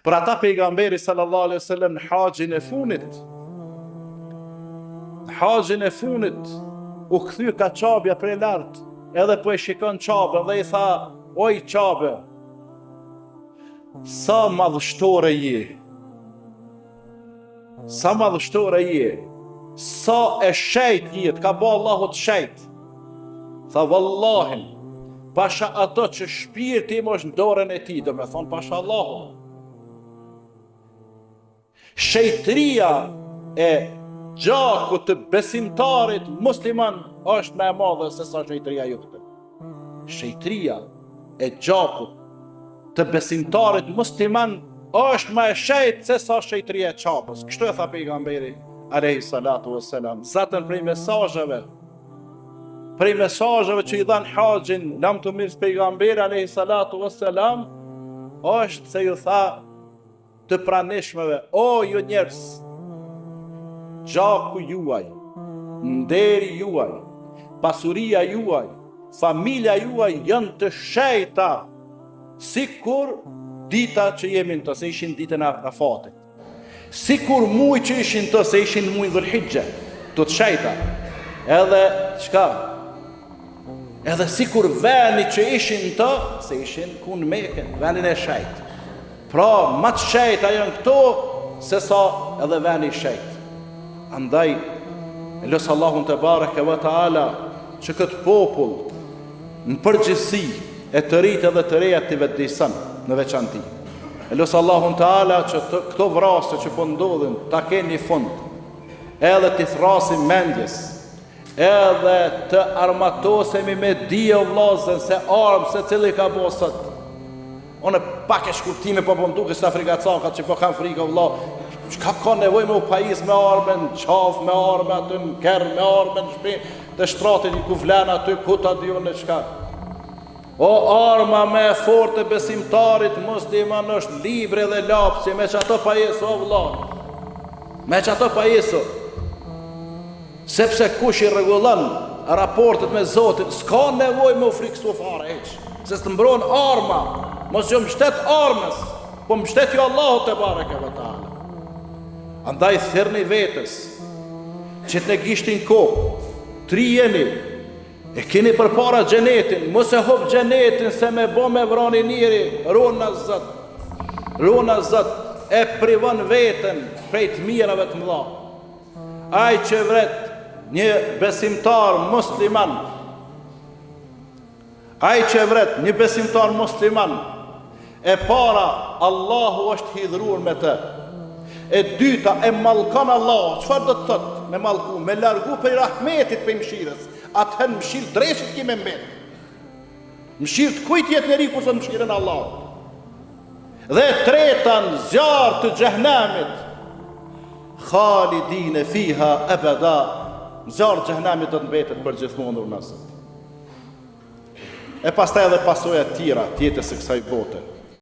Për ata pejgamberi sallallahu alaihi wasallam në haxhin e funit u kthy ka Qabja prej lart, edhe po e shikon Qabën dhe i tha: "Oj Qabë, sa madhështore je, sa madhështore je, sa e shejt je, ka bo Allahu të shejt." Tha: "Wallahin, pasha ato që shpirti im është në dorën e tij, do me thonë pasha Allahu." Shejtëria e gjakut të besimtarit musliman është më e madhe se sa shejtëria jote. Shejtëria e gjakut të besimtarit musliman është më e shejt se sa shejtëria e Qabës. Kështu e tha pejgamberi alayhi salatu wassalam. Zatën prej mesazheve që i dhan haxhin lam të mirë pejgamberi alayhi salatu wassalam, është se ju tha të pranishmeve: "O ju njerëz, gjaku juaj, nderi juaj, pasuria juaj, familja juaj janë të shejta, sikur dita që jemi në të, se ishin ditën e Arafatit, sikur muj që ishin të, se ishin muj Dhulhijja, të shejta, edhe çka? Edhe sikur veni që ishin të, se ishin ku në Mekë, venin e shejt. Pra, më të shejta janë këto, se sa edhe veni i shejt. Andaj, e lësë Allahun te bareke ve taala që këtë popull në përgjithësi e të rritë edhe të reja të vetëdijson në veçanti. E lësë Allahun taala që këto vrasje që po ndodhin ta keni fund, edhe të thrasim mendjes, edhe të armatosemi me dije o vllazën se armë se cili ka bo sot. Unë pak e shkurtime po më duket se afrikacankat që po kanë frikë vëlla, ka nevojë me u pajis me armën, qaf me armën, aty në kerr me armën, në shtëpi, të shtratin ku vlen aty, ku ta diun në çka. O arma me e fortë e besimtarit musliman është libri dhe lapsi, me çato pajis o vëlla. Me çato pajis. Sepse kush i rregullon raportet me Zotin, s'ka nevojë me u friksu fare hiç. Se të mbron arma, mos jo mbështet armës, po mbështet jo Allahu te bareke ve taala. Andaj thërni vetës që të ne gishtin kohë, trijeni, e keni përpara xhenetin, mos e hop xhenetin se me bo me vrani njëri, rona zot, e privon veten prej të mirave të mëdha. Ai që vret një besimtar musliman, e para Allahu është hidhur me të. E dyta e mallkon Allah. Çfarë do të thotë me mallku? Me largu prej rahmetit për mëshirës. Atëherë mëshirë dreshit ki me mbet. Mëshirë të kujt jetë njeri kurse mëshirën Allah. Dhe treta në zjarë të xhehenamit, khalidine fiha abada. Zjarë të xhehenamit do të mbetet për gjithmonë nëse. E pastaj edhe pasojat tjera të jetës së kësaj bote.